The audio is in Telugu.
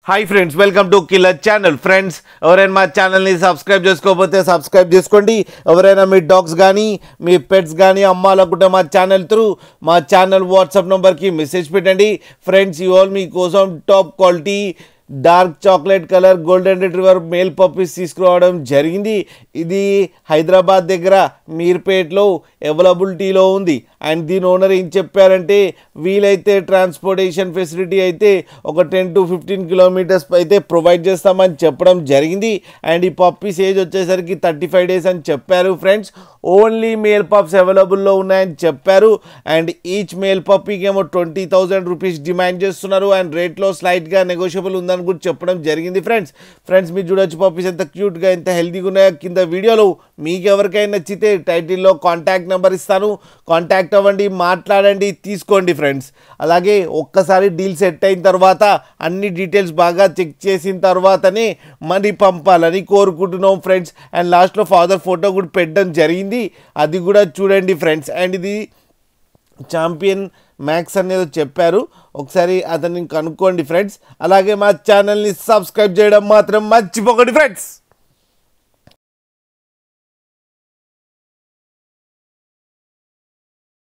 Hi friends, welcome to killer channel. Friends, ఎవరైనా మా ఛానల్ని సబ్స్క్రైబ్ చేసుకోకపోతే సబ్స్క్రైబ్ చేసుకోండి. ఎవరైనా మీ డాగ్స్ కానీ మీ పెట్స్ కానీ అమ్మాలనుకుంటే మా ఛానల్ వాట్సాప్ నెంబర్కి మెసేజ్ పెట్టండి. ఫ్రెండ్స్, ఈ ఆల్ మీకోసం top quality dark chocolate colour golden retriever male puppies తీసుకురావడం జరిగింది. ఇది హైదరాబాద్ దగ్గర మీర్పేట్లో అవైలబిలిటీలో ఉంది. అండ్ దీని ఓనర్ ఏం చెప్పారంటే, వీలైతే ట్రాన్స్పోర్టేషన్ ఫెసిలిటీ అయితే ఒక 10 to 15 కిలోమీటర్స్ అయితే ప్రొవైడ్ చేస్తామని చెప్పడం జరిగింది. అండ్ ఈ పప్పీస్ ఏజ్ వచ్చేసరికి 35 డేస్ అని చెప్పారు. ఫ్రెండ్స్, ఓన్లీ మేల్ పప్స్ అవైలబుల్లో ఉన్నాయని చెప్పారు. అండ్ ఈచ్ మేల్ పప్పీకి ఏమో 20,000 రూపీస్ డిమాండ్ చేస్తున్నారు. అండ్ రేట్లో స్లైట్గా నెగోషియబుల్ ఉందని కూడా చెప్పడం జరిగింది. ఫ్రెండ్స్ మీరు చూడొచ్చు పప్పీస్ ఎంత క్యూట్గా ఎంత హెల్తీగా ఉన్నాయో. కింద వీడియోలో మీకు ఎవరికైనా నచ్చితే టైటిల్లో కాంటాక్ట్ నెంబర్ ఇస్తాను, కాంటాక్ట్ అవ్వండి, మాట్లాడండి, తీసుకోండి. ఫ్రెండ్స్, అలాగే ఒక్కసారి డీల్ సెట్ అయిన తర్వాత అన్ని డీటెయిల్స్ బాగా చెక్ చేసిన తర్వాతనే మనీ పంపాలని కోరుకుంటున్నాం. ఫ్రెండ్స్, అండ్ లాస్ట్లో ఫాదర్ ఫోటో కూడా పెట్టడం జరిగింది, అది కూడా చూడండి. ఫ్రెండ్స్, అండ్ ఇది ఛాంపియన్ మ్యాక్స్ అనేది చెప్పారు, ఒకసారి అతన్ని కనుక్కోండి. ఫ్రెండ్స్, అలాగే మా ఛానల్ని సబ్స్క్రైబ్ చేయడం మాత్రం మర్చిపోకండి. ఫ్రెండ్స్.